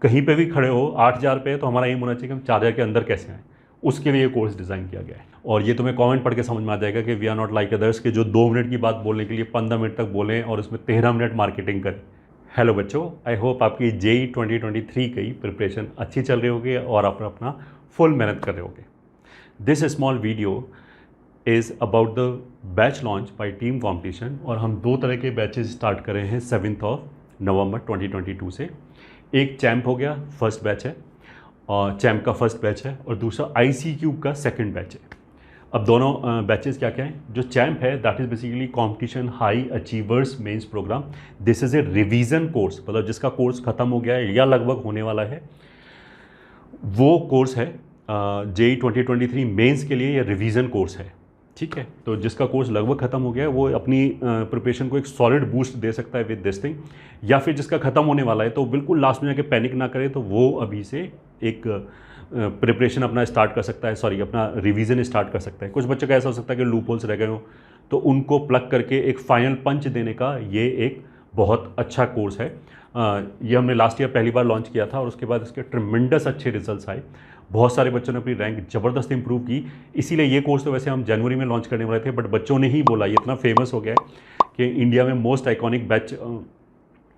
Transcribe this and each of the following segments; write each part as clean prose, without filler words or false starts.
कहीं पे भी खड़े हो 8,000 पे, तो हमारा एम होना चाहिए कि हम 4,000 के अंदर कैसे आएँ, उसके लिए ये कोर्स डिज़ाइन किया गया है। और ये तुम्हें कमेंट पढ़ के समझ में आ जाएगा कि we are not like others के जो 2 मिनट की बात बोलने के लिए 15 मिनट तक बोलें और उसमें 13 मिनट मार्केटिंग करें। हेलो बच्चों, आई होप आपकी जेई 2023 की प्रिपरेशन अच्छी चल रही होगी और आप अपना फुल मेहनत कर रहे होगे। This small video is about the batch launch by team competition, और हम 2 तरह के बैचेस स्टार्ट कर रहे हैं 7 नवंबर 2022 से। एक चैम्प हो गया, फर्स्ट बैच है, और चैम्प का फर्स्ट बैच है, और दूसरा IC-क्यूब का सेकंड बैच है। अब दोनों बैचेस क्या क्या हैं? जो चैम्प है that is basically competition high achievers mains programme. This is a revision course, मतलब जिसका कोर्स ख़त्म हो गया है या लगभग होने वाला है, वो कोर्स है जेई 2023 मेंस के लिए। ये रिवीजन कोर्स है, ठीक है। तो जिसका कोर्स लगभग ख़त्म हो गया है वो अपनी प्रिपरेशन को एक सॉलिड बूस्ट दे सकता है विद दिस थिंग, या फिर जिसका ख़त्म होने वाला है तो बिल्कुल लास्ट में जाके पैनिक ना करे, तो वो अभी से एक प्रिपरेशन अपना स्टार्ट कर सकता है, सॉरी अपना रिवीजन स्टार्ट कर सकता है। कुछ बच्चों का ऐसा हो सकता है कि लूप होल्स रह गए हो, तो उनको प्लग करके एक फाइनल पंच देने का ये एक बहुत अच्छा कोर्स है। ये हमने लास्ट ईयर पहली बार लॉन्च किया था और उसके बाद इसके ट्रिमेंडस अच्छे रिजल्ट्स आए। बहुत सारे बच्चों ने अपनी रैंक ज़बरदस्त इंप्रूव की। इसीलिए ये कोर्स तो वैसे हम जनवरी में लॉन्च करने वाले थे, बट बच्चों ने ही बोला, ये इतना फेमस हो गया है कि इंडिया में मोस्ट आइकॉनिक बैच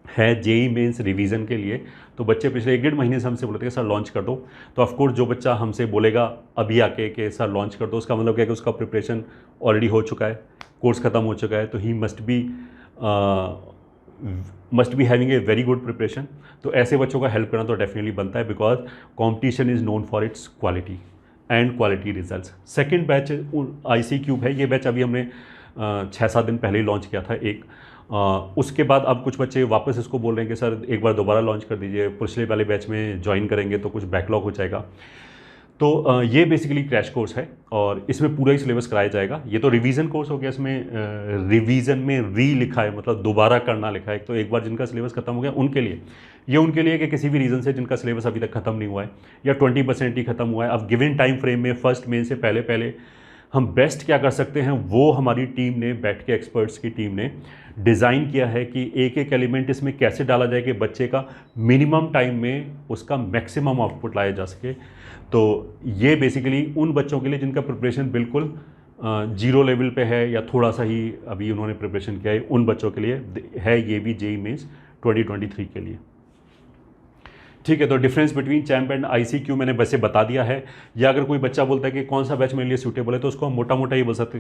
है जेई मेंस रिवीजन के लिए। तो बच्चे पिछले 1-1.5 महीने से हमसे बोले थे कि सर लॉन्च कर दो। तो ऑफकोर्स जो बच्चा हमसे बोलेगा अभी आके कि सर लॉन्च कर दो, उसका मतलब क्या है कि उसका प्रिपरेशन ऑलरेडी हो चुका है, कोर्स ख़त्म हो चुका है, तो he must be having a very good preparation. तो ऐसे बच्चों का हेल्प करना तो डेफिनेटली बनता है, because competition is known for its quality and quality results. Second batch IC-क्यूब है। ये बैच अभी हमने 6-7 दिन पहले ही लॉन्च किया था एक। उसके बाद अब कुछ बच्चे वापस इसको बोल रहे हैं कि सर एक बार दोबारा लॉन्च कर दीजिए, पिछले वाले बैच में ज्वाइन करेंगे तो कुछ बैकलॉग हो जाएगा। तो ये बेसिकली क्रैश कोर्स है और इसमें पूरा ही सिलेबस कराया जाएगा। ये तो रिवीजन कोर्स हो गया, इसमें रिवीजन में री लिखा है, मतलब दोबारा करना लिखा है। तो एक बार जिनका सिलेबस खत्म हो गया उनके लिए, ये उनके लिए कि किसी भी रीज़न से जिनका सिलेबस अभी तक खत्म नहीं हुआ है या 20% ही खत्म हुआ है, अब गिवन टाइम फ्रेम में फर्स्ट मेन से पहले पहले हम बेस्ट क्या कर सकते हैं, वो हमारी टीम ने, बैठ के एक्सपर्ट्स की टीम ने डिज़ाइन किया है कि एक एक एलिमेंट इसमें कैसे डाला जाए कि बच्चे का मिनिमम टाइम में उसका मैक्सिमम आउटपुट लाया जा सके। तो ये बेसिकली उन बच्चों के लिए जिनका प्रिपरेशन बिल्कुल जीरो लेवल पे है या थोड़ा सा ही अभी उन्होंने प्रिपरेशन किया है, उन बच्चों के लिए है ये भी जेई मेंस 2023 के लिए, ठीक है। तो डिफरेंस बिटवीन चैम्प एंड IC-क्यूब मैंने वैसे बता दिया है। या अगर कोई बच्चा बोलता है कि कौन सा बैच मेरे लिए सूटेबल है, तो उसको हम मोटा मोटा ये बोल सकते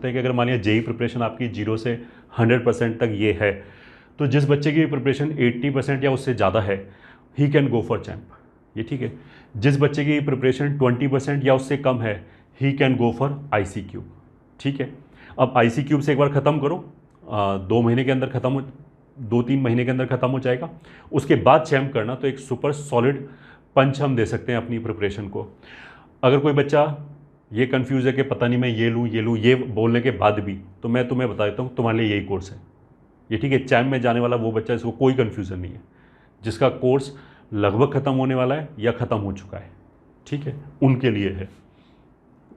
हैं कि अगर मान लिया जेई प्रिपरेशन आपकी 0 से 100% तक ये है, तो जिस बच्चे की प्रिपरेशन 80% या उससे ज़्यादा है, he can go for champ, ये ठीक है। जिस बच्चे की प्रिपरेशन 20% या उससे कम है, ही कैन गो फॉर IC-क्यूब, ठीक है। अब IC-क्यूब से एक बार ख़त्म करो, 2 महीने के अंदर ख़त्म हो, 2-3 महीने के अंदर ख़त्म हो जाएगा। उसके बाद चैम्प करना तो एक सुपर सॉलिड पंच हम दे सकते हैं अपनी प्रिपरेशन को। अगर कोई बच्चा ये कंफ्यूज है कि पता नहीं मैं ये लूँ ये बोलने के बाद भी, तो मैं तुम्हें बता देता हूँ तुम्हारे लिए यही कोर्स है, ये ठीक है। चैम्प में जाने वाला वो बच्चा, इसको कोई कन्फ्यूज़न नहीं है, जिसका कोर्स लगभग ख़त्म होने वाला है या ख़त्म हो चुका है, ठीक है, उनके लिए है।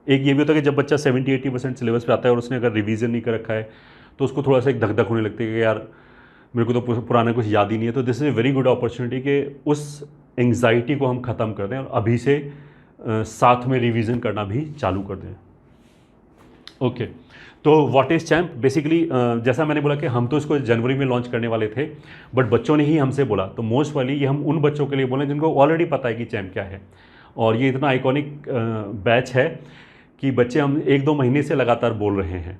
एक ये भी होता है कि जब बच्चा 70-80% सिलेबस पे आता है और उसने अगर रिवीजन नहीं कर रखा है, तो उसको थोड़ा सा एक धक धक होने लगती है कि यार मेरे को तो पुराना कुछ याद ही नहीं है। तो this is a very good opportunity कि उस एंग्जाइटी को हम ख़त्म कर दें और अभी से साथ में रिवीजन करना भी चालू कर दें। ओके, तो व्हाट इज़ चैम्प बेसिकली, जैसा मैंने बोला कि हम तो इसको जनवरी में लॉन्च करने वाले थे, बट बच्चों ने ही हमसे बोला, तो मोस्ट वाली ये हम उन बच्चों के लिए बोले जिनको ऑलरेडी पता है कि चैम्प क्या है। और ये इतना आइकॉनिक बैच है कि बच्चे हम 1-2 महीने से लगातार बोल रहे हैं।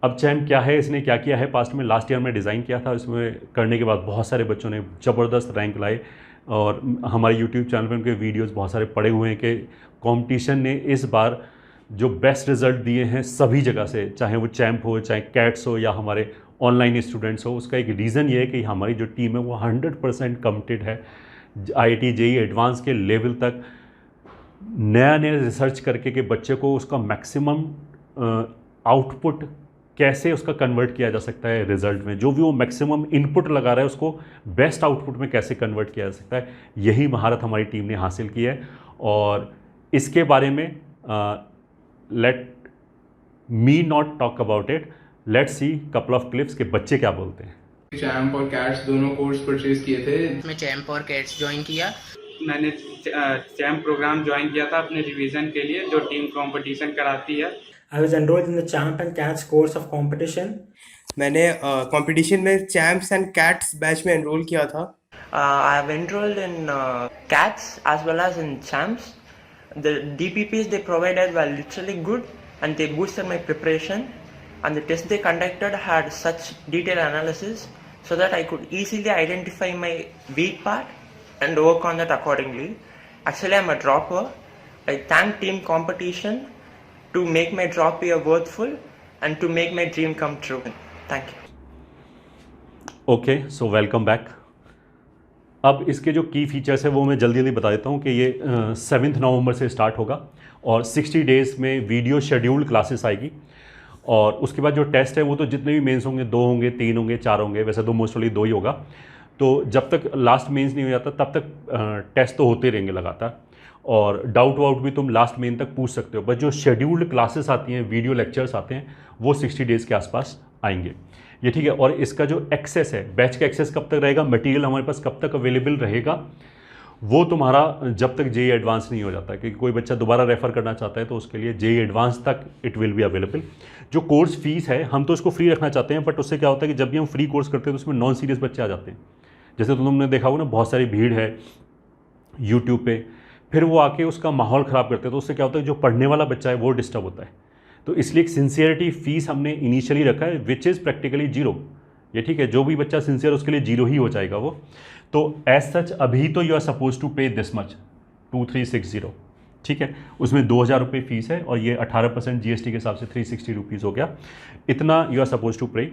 अब चैम्प क्या है, इसने क्या किया है पास्ट में, लास्ट ईयर में डिज़ाइन किया था, इसमें करने के बाद बहुत सारे बच्चों ने ज़बरदस्त रैंक लाए और हमारे यूट्यूब चैनल पर उनके वीडियोस बहुत सारे पड़े हुए हैं कि कंपटीशन ने इस बार जो बेस्ट रिज़ल्ट दिए हैं सभी जगह से, चाहे वो चैम्प हो, चाहे कैट्स हो या हमारे ऑनलाइन स्टूडेंट्स हो। उसका एक रीज़न ये है कि हमारी जो टीम है वो 100% कमिटेड है IIT JEE एडवांस के लेवल तक नया रिसर्च करके कि बच्चे को उसका मैक्सिमम आउटपुट कैसे उसका कन्वर्ट किया जा सकता है रिजल्ट में, जो भी वो मैक्सिमम इनपुट लगा रहा है उसको बेस्ट आउटपुट में कैसे कन्वर्ट किया जा सकता है, यही महारत हमारी टीम ने हासिल की है। और इसके बारे में let me not talk about it, let's see couple of clips के बच्चे क्या बोलते हैं। चैम्प और कैट्स दोनों कोर्स परचेज किए थे। मैं चैम्प और कैट्स ज्वाइन किया। मैंने चैम्प प्रोग्राम ज्वाइन किया था अपने रिवीजन के लिए, जो टीम कंपटीशन कराती है। I was enrolled in the Champ and Cats course of competition. मैंने कंपटीशन में चैम्प्स एंड कैट्स बैच में एनरोल किया था। I have enrolled in cats as well as in champs. The DPPs they provided were literally good and they boosted my preparation, and the test they conducted had such detailed analysis so that I could easily identify my weak part and work on that accordingly. Actually, I'm a dropper. I thank team competition to make my drop year worthful and to make my dream come true. Thank you. Okay, so welcome back. अब इसके जो की features है वो मैं जल्दी जल्दी बता देता हूँ कि ये 7 नवंबर से स्टार्ट होगा और 60 डेज़ में वीडियो शेड्यूल्ड क्लासेस आएगी। और उसके बाद जो टेस्ट है वो तो जितने भी मेंस होंगे, 2 होंगे, 3 होंगे, 4 होंगे, वैसे तो मोस्टली 2 ही होगा। तो जब तक लास्ट मेंस नहीं हो जाता तब तक टेस्ट तो होते रहेंगे लगातार, और डाउट वाउट भी तुम लास्ट मेन तक पूछ सकते हो। बस जो शेड्यूल्ड क्लासेस आती हैं, वीडियो लेक्चर्स आते हैं, वो 60 डेज़ के आसपास आएंगे, ये ठीक है। और इसका जो एक्सेस है, बैच का एक्सेस कब तक रहेगा, मटेरियल हमारे पास कब तक अवेलेबल रहेगा, वो तुम्हारा जब तक जेई एडवांस नहीं हो जाता है। क्योंकि कोई बच्चा दोबारा रेफ़र करना चाहता है तो उसके लिए जेई एडवांस तक इट विल बी अवेलेबल। जो कोर्स फीस है हम तो इसको फ्री रखना चाहते हैं, बट उससे क्या होता है कि जब भी हम फ्री कोर्स करते हैं तो उसमें नॉन सीरियस बच्चे आ जाते हैं। जैसे तो तुमने देखा होगा ना, बहुत सारी भीड़ है यूट्यूब पे, फिर वो आके उसका माहौल ख़राब करते हैं, तो उससे क्या होता है जो पढ़ने वाला बच्चा है वो डिस्टर्ब होता है। तो इसलिए एक सिंसियरिटी फ़ीस हमने इनिशियली रखा है विच इज़ प्रैक्टिकली 0, ये ठीक है। जो भी बच्चा सिंसियर उसके लिए 0 ही हो जाएगा वो। तो एज सच अभी तो यू आर सपोज टू पे दिस मच 2360, ठीक है। उसमें 2000 रुपये फ़ीस है और ये 18% जीएसटी के हिसाब से 360 रुपीज़ हो गया, इतना यू आर सपोज टू पे।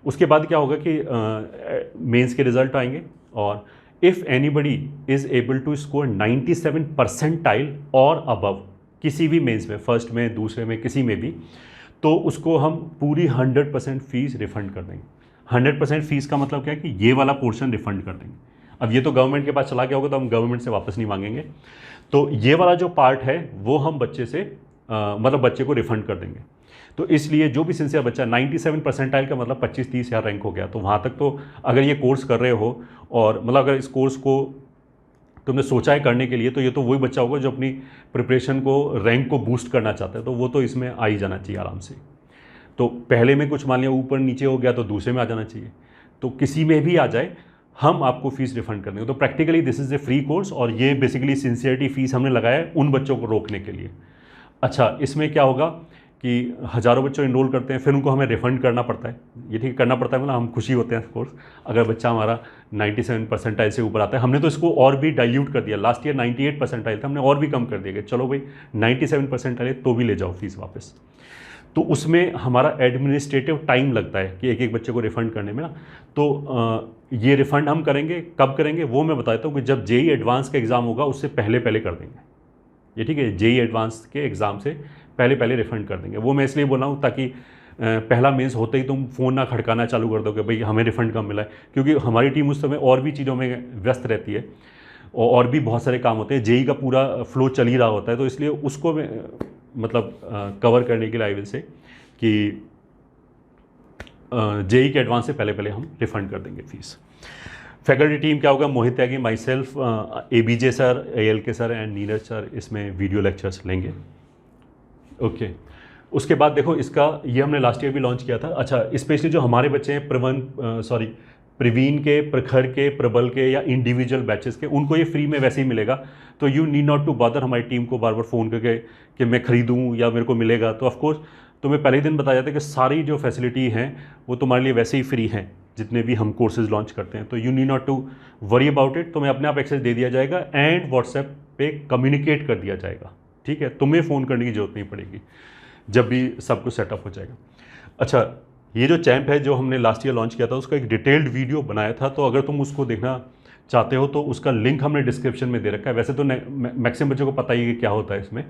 उसके बाद क्या होगा कि मेंस के रिज़ल्ट आएंगे, और if anybody is able to score 97 percentile और अबव किसी भी मेंस में, फर्स्ट में, दूसरे में, किसी में भी, तो उसको हम पूरी 100% फ़ीस रिफ़ंड कर देंगे। 100% फ़ीस का मतलब क्या है कि ये वाला पोर्शन रिफ़ंड कर देंगे। अब ये तो गवर्नमेंट के पास चला गया होगा तो हम गवर्नमेंट से वापस नहीं मांगेंगे, तो ये वाला जो पार्ट है वो हम बच्चे से मतलब बच्चे को रिफ़ंड कर देंगे। तो इसलिए जो भी सिंसियर बच्चा 97 परसेंटाइल का मतलब 25-30 हज़ार रैंक हो गया, तो वहाँ तक तो अगर ये कोर्स कर रहे हो, और मतलब अगर इस कोर्स को तुमने सोचा है करने के लिए, तो ये तो वही बच्चा होगा जो अपनी प्रिपरेशन को, रैंक को बूस्ट करना चाहता है, तो वो तो इसमें आ ही जाना चाहिए आराम से। तो पहले में कुछ मान लिया ऊपर नीचे हो गया तो दूसरे में आ जाना चाहिए, तो किसी में भी आ जाए हम आपको फ़ीस रिफ़ंड कर देंगे। तो practically this is A free course, और ये बेसिकली सिंसियरिटी फ़ीस हमने लगाया है उन बच्चों को रोकने के लिए। अच्छा, इसमें क्या होगा कि हज़ारों बच्चों इनरोल करते हैं, फिर उनको हमें रिफ़ंड करना पड़ता है। ये ठीक करना पड़ता है, मतलब हम खुशी होते हैं कोर्स अगर बच्चा हमारा 97 परसेंटाइल से ऊपर आता है। हमने तो इसको और भी डाइल्यूट कर दिया, लास्ट ईयर 98 परसेंटाइल था, हमने और भी कम कर दिया कि चलो भाई 97 परसेंटाइल है तो भी ले जाओ फीस वापस। तो उसमें हमारा एडमिनिस्ट्रेटिव टाइम लगता है कि एक एक बच्चे को रिफ़ंड करने में ना, तो ये रिफ़ंड हम करेंगे, कब करेंगे वो मैं बताता हूँ कि जब जेई एडवांस का एग्ज़ाम होगा उससे पहले पहले कर देंगे, ये ठीक है। जेई एडवांस के एग्ज़ाम से पहले पहले रिफ़ंड कर देंगे। वो मैं इसलिए बोल रहा हूँ ताकि पहला मेंस होते ही तुम फ़ोन ना खड़काना चालू कर दो कि भाई हमें रिफ़ंड कब मिला है, क्योंकि हमारी टीम उस समय और भी चीज़ों में व्यस्त रहती है और भी बहुत सारे काम होते हैं। जेई का पूरा फ्लो चल ही रहा होता है, तो इसलिए उसको मतलब कवर करने के लिए आई विल से कि जेई के एडवांस से पहले पहले हम रिफ़ंड कर देंगे फ़ीस। फैकल्टी टीम क्या होगा, Mohit Tyagi, myself, ABJ sir, ALK sir and Neeraj sir इसमें वीडियो लेक्चर्स लेंगे। ओके, उसके बाद देखो इसका ये हमने लास्ट ईयर भी लॉन्च किया था। अच्छा, स्पेशली जो हमारे बच्चे हैं प्रवीण के, प्रखर के, प्रबल के या इंडिविजुअल बैचेस के, उनको ये फ्री में वैसे ही मिलेगा। तो you need not to bother हमारी टीम को बार बार फ़ोन करके कि मैं ख़रीदूँ या मेरे को मिलेगा। तो ऑफकोर्स तुम्हें पहले ही दिन बताया जाता है कि सारी जो फैसिलिटी हैं वो तुम्हारे लिए वैसे ही फ्री हैं जितने भी हम कोर्सेज लॉन्च करते हैं। तो you need not to worry about it, तुम्हें अपने आप एक्सेस दे दिया जाएगा एंड व्हाट्सएप पे कम्युनिकेट कर दिया जाएगा, ठीक है। तुम्हें फ़ोन करने की ज़रूरत नहीं पड़ेगी जब भी सब कुछ सेटअप हो जाएगा। अच्छा, ये जो चैम्प है जो हमने लास्ट ईयर लॉन्च किया था उसका एक डिटेल्ड वीडियो बनाया था, तो अगर तुम उसको देखना चाहते हो तो उसका लिंक हमने डिस्क्रिप्शन में दे रखा है। वैसे तो मैक्सिमम बच्चों को पता ही है कि क्या होता है इसमें,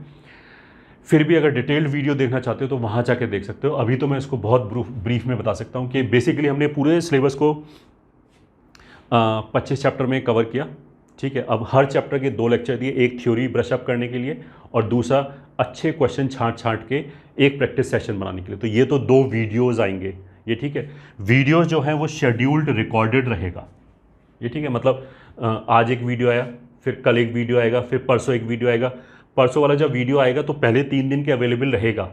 फिर भी अगर डिटेल्ड वीडियो देखना चाहते हो तो वहाँ जाके देख सकते हो। अभी तो मैं इसको बहुत ब्रीफ में बता सकता हूँ कि बेसिकली हमने पूरे सिलेबस को 25 चैप्टर में कवर किया, ठीक है। अब हर चैप्टर के 2 लेक्चर दिए, एक थ्योरी ब्रशअप करने के लिए और दूसरा अच्छे क्वेश्चन छांट के एक प्रैक्टिस सेशन बनाने के लिए। तो ये तो 2 वीडियोज़ आएंगे, ये ठीक है। वीडियोस जो हैं वो शेड्यूल्ड रिकॉर्डेड रहेगा, ये ठीक है। मतलब आज एक वीडियो आया, फिर कल एक वीडियो आएगा, फिर परसों एक वीडियो आएगा। परसों वाला जब वीडियो आएगा तो पहले 3 दिन के अवेलेबल रहेगा,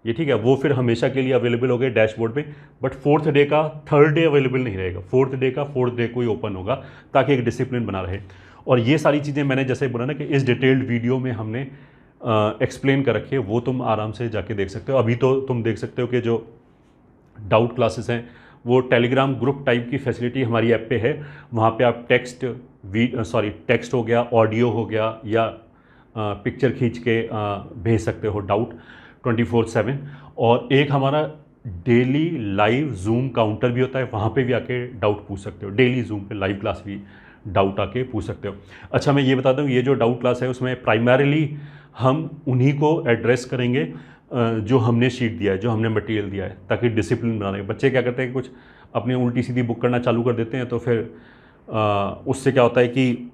ये ठीक है, वो फिर हमेशा के लिए अवेलेबल हो गए डैशबोर्ड पे। बट 4th डे का 3rd डे अवेलेबल नहीं रहेगा, 4th डे का 4th डे को ही ओपन होगा, ताकि एक डिसिप्लिन बना रहे। और ये सारी चीज़ें मैंने जैसे बोला ना कि इस डिटेल्ड वीडियो में हमने एक्सप्लेन कर रखी है, वो तुम आराम से जाके देख सकते हो। अभी तो तुम देख सकते हो कि जो डाउट क्लासेस हैं वो टेलीग्राम ग्रुप टाइप की फैसिलिटी हमारी ऐप पे है। वहाँ पे आप टेक्स्ट हो गया, ऑडियो हो गया, या पिक्चर खींच के भेज सकते हो डाउट 24/7। और एक हमारा डेली लाइव जूम काउंटर भी होता है, वहाँ पे भी आके डाउट पूछ सकते हो। डेली जूम पे लाइव क्लास भी डाउट आके पूछ सकते हो। अच्छा, मैं ये बताता हूँ, ये जो डाउट क्लास है उसमें प्राइमरीली हम उन्हीं को एड्रेस करेंगे जो हमने शीट दिया है, जो हमने मटेरियल दिया है, ताकि डिसिप्लिन बना रहे। बच्चे क्या करते हैं, कुछ अपने उल्टी सीधी बुक करना चालू कर देते हैं, तो फिर उससे क्या होता है कि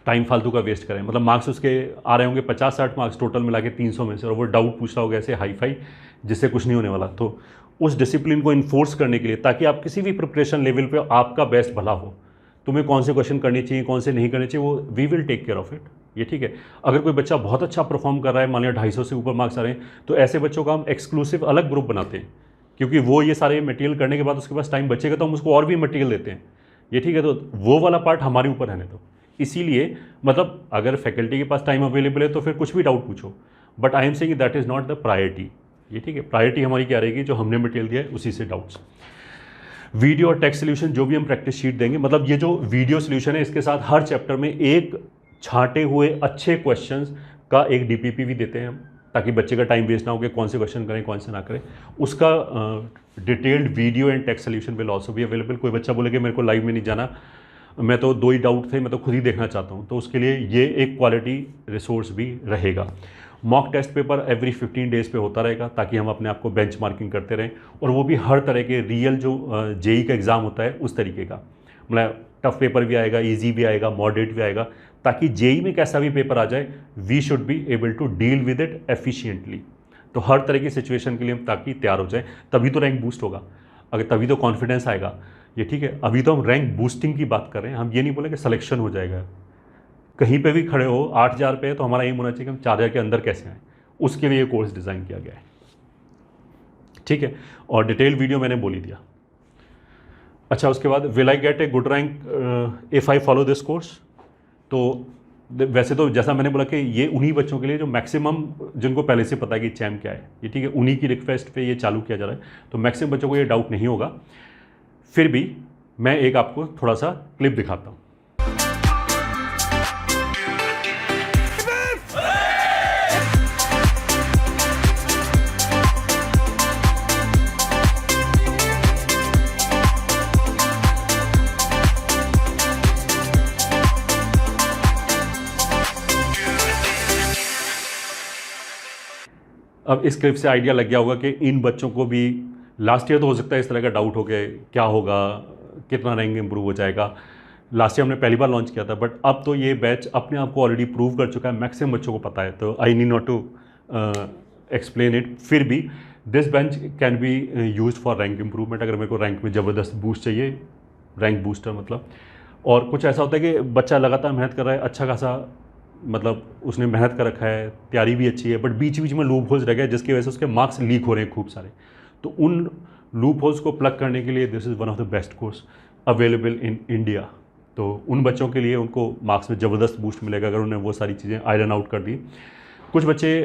टाइम फालतू का वेस्ट करें। मतलब मार्क्स उसके आ रहे होंगे 50-60 मार्क्स टोटल मिला के 300 में से, और वो डाउट पूछ रहा होगा ऐसे हाई फाई, जिससे कुछ नहीं होने वाला। तो उस डिसिप्लिन को इन्फोर्स करने के लिए, ताकि आप किसी भी प्रिपरेशन लेवल पे आपका बेस्ट भला हो, तुम्हें कौन से क्वेश्चन करने चाहिए, कौन से नहीं करने चाहिए, वो we will take care of it, ये ठीक है। अगर कोई बच्चा बहुत अच्छा परफॉर्म कर रहा है, मान लिया 250 से ऊपर मार्क्स आ रहे हैं, तो ऐसे बच्चों का हम एक्सक्लूसिव अलग ग्रुप बनाते हैं, क्योंकि वो ये सारे मटेरियल करने के बाद उसके पास टाइम बचेगा तो हम उसको और भी मटेरियल देते हैं, ये ठीक है। तो वो वाला पार्ट हमारे ऊपर रहने दो। इसीलिए मतलब अगर फैकल्टी के पास टाइम अवेलेबल है तो फिर कुछ भी डाउट पूछो, but I am saying that is not the priority, ये ठीक है। प्रायोरिटी हमारी क्या रहेगी, जो हमने मटेरियल दिया है उसी से डाउट्स। वीडियो और टेक्स्ट सोल्यूशन जो भी हम प्रैक्टिस शीट देंगे, मतलब ये जो वीडियो सोल्यूशन है इसके साथ हर चैप्टर में एक छांटे हुए अच्छे क्वेश्चंस का एक डीपीपी भी देते हैं हम, ताकि बच्चे का टाइम वेस्ट ना हो कि कौन से क्वेश्चन करें कौन से ना करें। उसका detailed video and text solution will also भी अवेलेबल। कोई बच्चा बोले कि मेरे को लाइव में नहीं जाना, मैं तो 2 ही डाउट थे, मैं तो खुद ही देखना चाहता हूँ, तो उसके लिए ये एक क्वालिटी रिसोर्स भी रहेगा। Mock test paper every 15 days पे होता रहेगा, ताकि हम अपने आप को बेंचमार्किंग करते रहें, और वो भी हर तरह के रियल जो जेई का एग्ज़ाम होता है उस तरीके का। मतलब टफ पेपर भी आएगा, इजी भी आएगा, मॉडरेट भी आएगा, ताकि जेई में कैसा भी पेपर आ जाए we should be able to deal with it efficiently. तो हर तरह की सिचुएशन के लिए हम ताकि तैयार हो जाए, तभी तो रैंक बूस्ट होगा, अगर तभी तो कॉन्फिडेंस आएगा, ये ठीक है। अभी तो हम रैंक बूस्टिंग की बात कर रहे हैं, हम ये नहीं बोले कि सिलेक्शन हो जाएगा। कहीं पे भी खड़े हो 8000 पे, तो हमारा एम होना चाहिए कि हम 4000 के अंदर कैसे आएँ, उसके लिए ये कोर्स डिज़ाइन किया गया है, ठीक है। और डिटेल वीडियो मैंने बोल ही दिया। अच्छा, उसके बाद will I get a good rank if I follow this course. तो वैसे तो जैसा मैंने बोला कि ये उन्हीं बच्चों के लिए जो मैक्सिमम, जिनको पहले से पता है कि चैम्प क्या है, ये ठीक है, उन्हीं की रिक्वेस्ट पे ये चालू किया जा रहा है। तो मैक्सिमम बच्चों को ये डाउट नहीं होगा। फिर भी मैं एक आपको थोड़ा सा क्लिप दिखाता हूँ। अब इस क्लिप से आइडिया लग गया होगा कि इन बच्चों को भी लास्ट ईयर तो हो सकता है इस तरह का डाउट हो गया, क्या होगा, कितना रैंक इंप्रूव हो जाएगा। लास्ट ईयर हमने पहली बार लॉन्च किया था, बट अब तो ये बैच अपने आप को ऑलरेडी प्रूव कर चुका है, मैक्सिमम बच्चों को पता है, तो I need not to explain it. फिर भी this bench can be used for rank improvement. अगर मेरे को रैंक में ज़बरदस्त बूस्ट चाहिए, रैंक बूस्टर मतलब, और कुछ ऐसा होता है कि बच्चा लगातार मेहनत कर रहा है, अच्छा खासा मतलब उसने मेहनत कर रखा है, तैयारी भी अच्छी है, बट बीच बीच में लूप होल्स रह गए जिसकी वजह से उसके मार्क्स लीक हो रहे हैं खूब सारे। तो उन लूप होल्स को प्लग करने के लिए this is one of the best course available in India. तो उन बच्चों के लिए उनको मार्क्स में ज़बरदस्त बूस्ट मिलेगा अगर उन्होंने वो सारी चीज़ें आयरन आउट कर दी। कुछ बच्चे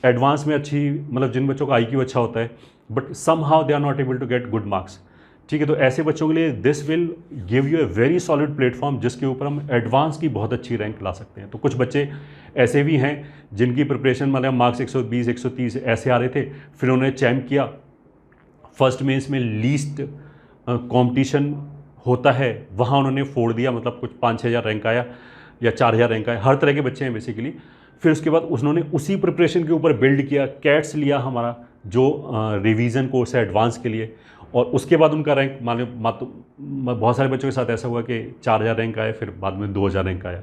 एडवांस में अच्छी, मतलब जिन बच्चों का IQ अच्छा होता है but somehow they are not able to get good marks, ठीक है, तो ऐसे बच्चों के लिए this will give you a very solid platform जिसके ऊपर हम एडवांस की बहुत अच्छी रैंक ला सकते हैं। तो कुछ बच्चे ऐसे भी हैं जिनकी प्रिपरेशन मतलब मार्क्स 120 130 ऐसे आ रहे थे, फिर उन्होंने चैम्प किया, फर्स्ट में इसमें लीस्ट कंपटीशन होता है वहाँ उन्होंने फोड़ दिया, मतलब कुछ 5-6 हज़ार रैंक आया या 4000 रैंक आया, हर तरह के बच्चे हैं बेसिकली। फिर उसके बाद उन्होंने उसी प्रिपरेशन के ऊपर बिल्ड किया, कैट्स लिया हमारा जो रिवीजन कोर्स है एडवांस के लिए, और उसके बाद उनका रैंक बहुत सारे बच्चों के साथ ऐसा हुआ कि 4000 रैंक आया, फिर बाद में 2000 रैंक आया,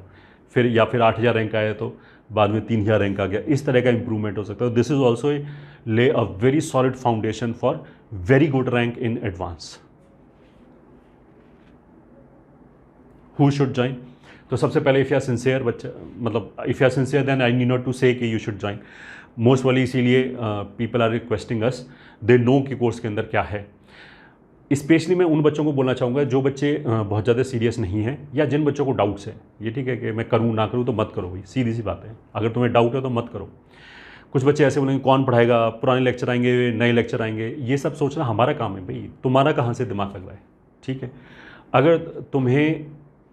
फिर या फिर 8,000 रैंक आया तो बाद में 3,000 रैंक आ गया, इस तरह का इंप्रूवमेंट हो सकता है। This is also lay a very solid foundation for very good rank in advance. Who should join? तो सबसे पहले इफ़ यू आर सिंसियर बच्चा, मतलब if you are sincere then I need not to say कि you should join. Most वाली इसीलिए people are requesting us, they know कि course के अंदर क्या है। स्पेशली मैं उन बच्चों को बोलना चाहूँगा जो बच्चे बहुत ज़्यादा सीरियस नहीं हैं या जिन बच्चों को डाउट्स है, ये ठीक है कि मैं करूँ ना करूँ, तो मत करो भाई, सीधी सी बात है। अगर तुम्हें डाउट है तो मत करो। कुछ बच्चे ऐसे बोलेंगे कौन पढ़ाएगा, पुराने लेक्चर आएंगे, नए लेक्चर आएंगे, ये सब सोचना हमारा काम है भाई, तुम्हारा कहाँ से दिमाग लग रहा है, ठीक है। अगर तुम्हें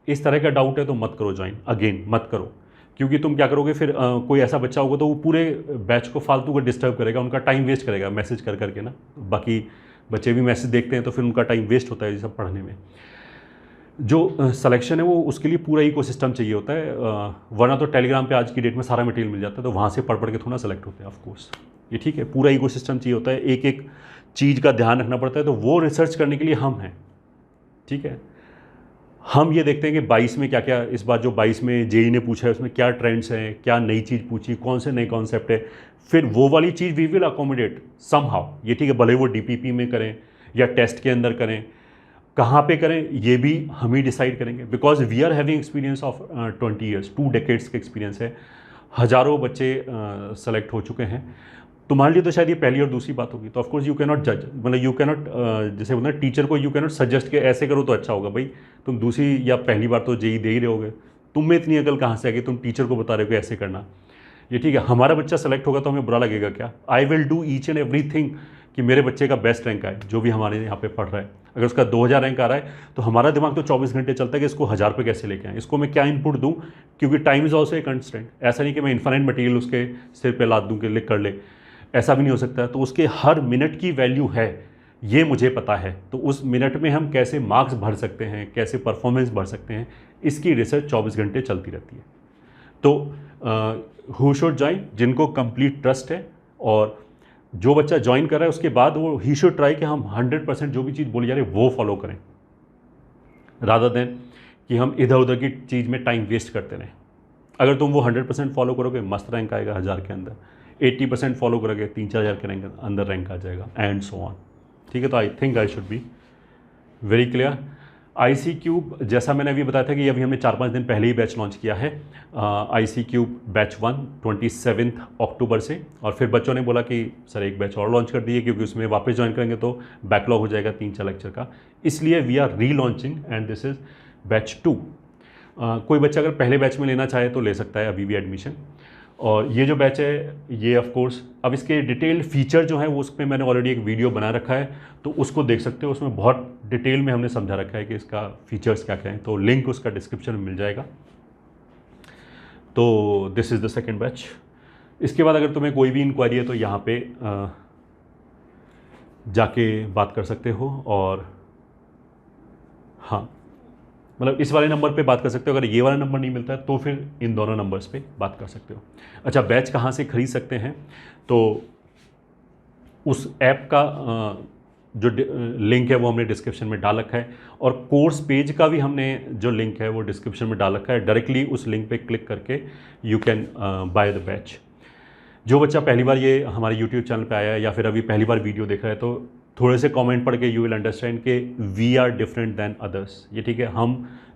इस तरह का डाउट है तो मत करो ज्वाइन, अगेन मत करो, क्योंकि तुम क्या करोगे फिर कोई ऐसा बच्चा होगा तो वो पूरे बैच को फालतू को डिस्टर्ब करेगा, उनका टाइम वेस्ट करेगा मैसेज कर करके ना। बाकी बच्चे भी मैसेज देखते हैं तो फिर उनका टाइम वेस्ट होता है ये सब पढ़ने में। जो सिलेक्शन है वो उसके लिए पूरा इकोसिस्टम चाहिए होता है, वरना तो टेलीग्राम पे आज की डेट में सारा मटेरियल मिल जाता है, तो वहाँ से पढ़ के थोड़ा सेलेक्ट होते हैं ऑफ कोर्स, ये ठीक है। पूरा इकोसिस्टम चाहिए होता है, एक एक चीज़ का ध्यान रखना पड़ता है, तो वो रिसर्च करने के लिए हम हैं, ठीक है। हम ये देखते हैं कि 22 में क्या क्या, इस बार जो 22 में जेई ने पूछा है उसमें क्या ट्रेंड्स हैं, क्या नई चीज़ पूछी, कौन से नए कॉन्सेप्ट है, फिर वो वाली चीज़ वी विल अकोमोडेट समहाउ, ये ठीक है। भले वो डीपीपी में करें या टेस्ट के अंदर करें, कहाँ पे करें ये भी हम ही डिसाइड करेंगे, because we are having experience of 20 years, 2 decades का एक्सपीरियंस है, हज़ारों बच्चे सेलेक्ट हो चुके हैं। तुम्हारे लिए तो शायद ये पहली और दूसरी बात होगी, तो ऑफकोर्स यू कैन नॉट जज, मतलब यू कैन नॉट, जैसे बोलते हैं टीचर को यू कैन नॉट सजेस्ट कि ऐसे करो तो अच्छा होगा। भाई तुम दूसरी या पहली बार तो जेई दे ही रहोगे, तुम में इतनी अकल कहाँ से आएगी, तुम टीचर को बता रहे हो कि ऐसे करना, ये ठीक है। हमारा बच्चा सेलेक्ट होगा तो हमें बुरा लगेगा क्या? I will do each and every thing कि मेरे बच्चे का बेस्ट रैंक आए, जो भी हमारे यहाँ पे पढ़ रहा है। अगर उसका 2000 रैंक आ रहा है तो हमारा दिमाग तो 24 घंटे चलता है कि इसको 1000 पे कैसे लेके आए, इसको मैं क्या इनपुट दूँ, क्योंकि time is also a constant. ऐसा नहीं कि मैं इन्फाइनाइट मटेरियल उसके सिर पे लाद दूँ कि लिख कर ले, ऐसा भी नहीं हो सकता। तो उसके हर मिनट की वैल्यू है, ये मुझे पता है, तो उस मिनट में हम कैसे मार्क्स भर सकते हैं, कैसे परफॉर्मेंस भर सकते हैं, इसकी रिसर्च 24 घंटे चलती रहती है। तो हु शुड ज्वाइन? जिनको कंप्लीट ट्रस्ट है, और जो बच्चा ज्वाइन कर रहा है उसके बाद वो ही शुड ट्राई कि हम 100% जो भी चीज़ बोली जा रही है वो फॉलो करें, रादर देन कि हम इधर उधर की चीज़ में टाइम वेस्ट करते रहें। अगर तुम वो 100% फॉलो करोगे, मस्त रैंक आएगा 1000 के अंदर, 80% फॉलो करोगे 3-4 हज़ार के रैंक अंदर रैंक आ जाएगा, एंड सो ऑन, ठीक है। तो I think I should be very clear. IC cube, जैसा मैंने अभी बताया था कि अभी हमने 4-5 दिन पहले ही बैच लॉन्च किया है, IC क्यूब बैच 1 27 अक्टूबर से, और फिर बच्चों ने बोला कि सर एक बैच और लॉन्च कर दिए, क्योंकि उसमें वापस ज्वाइन करेंगे तो बैकलॉग हो जाएगा 3-4 लेक्चर का, इसलिए वी आर री launching and this is batch 2। कोई बच्चा अगर पहले बैच में लेना चाहे तो ले सकता है अभी भी एडमिशन। और ये जो बैच है ये ऑफ कोर्स, अब इसके डिटेल्ड फीचर जो है वो उस पर मैंने ऑलरेडी एक वीडियो बना रखा है, तो उसको देख सकते हो, उसमें बहुत डिटेल में हमने समझा रखा है कि इसका फीचर्स क्या क्या हैं, तो लिंक उसका डिस्क्रिप्शन में मिल जाएगा। तो this is the second batch. इसके बाद अगर तुम्हें कोई भी इंक्वायरी है तो यहाँ पे जाके बात कर सकते हो, और हाँ मतलब इस वाले नंबर पे बात कर सकते हो। अगर ये वाला नंबर नहीं मिलता है तो फिर इन दोनों नंबर्स पे बात कर सकते हो। अच्छा, बैच कहाँ से खरीद सकते हैं? तो उस ऐप का जो लिंक है वो हमने डिस्क्रिप्शन में डाल रखा है, और कोर्स पेज का भी हमने जो लिंक है वो डिस्क्रिप्शन में डाल रखा है। डायरेक्टली उस लिंक पे क्लिक करके you can by the batch. जो बच्चा पहली बार ये हमारे यूट्यूब चैनल पे आया है या फिर अभी पहली बार वीडियो देख रहा है, तो थोड़े से कमेंट पढ़ के यू विल अंडरस्टैंड कि we are different than others, ये ठीक है। हम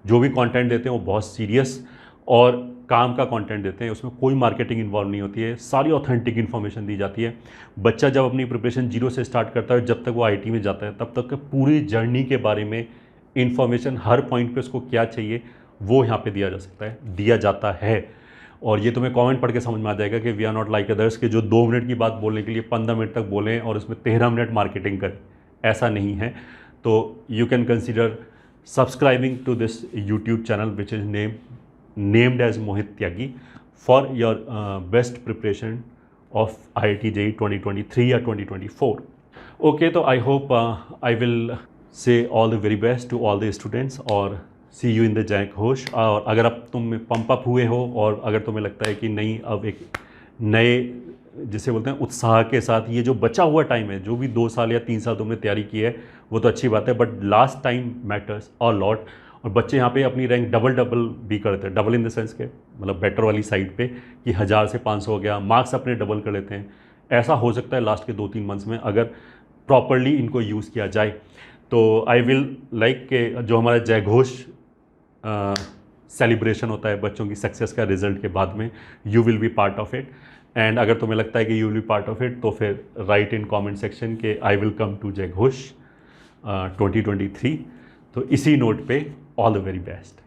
जो भी कंटेंट देते हैं वो बहुत सीरियस और काम का कंटेंट देते हैं, उसमें कोई मार्केटिंग इन्वॉल्व नहीं होती है, सारी ऑथेंटिक इन्फॉर्मेशन दी जाती है। बच्चा जब अपनी प्रिपरेशन 0 से स्टार्ट करता है, जब तक वो IT में जाता है तब तक पूरी जर्नी के बारे में इन्फॉर्मेशन, हर पॉइंट पे उसको क्या चाहिए वो यहाँ पे दिया जाता है। और ये तुम्हें कमेंट पढ़ के समझ में आ जाएगा कि we are not like others के जो 2 मिनट की बात बोलने के लिए 15 मिनट तक बोलें और उसमें 13 मिनट मार्केटिंग करें, ऐसा नहीं है। तो you can consider subscribing to this YouTube channel which is named as Mohit Tyagi for your best preparation of IIT JEE 2023 या 2024। ओके, तो I hope I will say all the very best to all the students, और see you in the जय घोष। और अगर अब तुम pump up हुए हो और अगर तुम्हें लगता है कि नहीं, अब एक नए जिसे बोलते हैं उत्साह के साथ ये जो बचा हुआ टाइम है, जो भी 2 साल या 3 साल तुमने तैयारी की है वो तो अच्छी बात है, but last time matters a lot. और बच्चे यहाँ पे अपनी रैंक डबल भी करते हैं, डबल इन द सेंस के मतलब बेटर वाली साइड पे कि 1000 से 500 हो गया, मार्क्स अपने डबल कर लेते हैं। ऐसा हो सकता है लास्ट के 2-3 मंथ्स में अगर प्रॉपरली इनको यूज़ किया जाए। तो आई विल लाइक के जो हमारा जय घोष सेलिब्रेशन होता है बच्चों की सक्सेस का रिजल्ट के बाद में, you will be part of it. And अगर तुम्हें लगता है कि you will be part of it तो फिर राइट इन कमेंट सेक्शन के आई विल कम टू जय घोष 2023। तो इसी नोट पे ऑल द वेरी बेस्ट।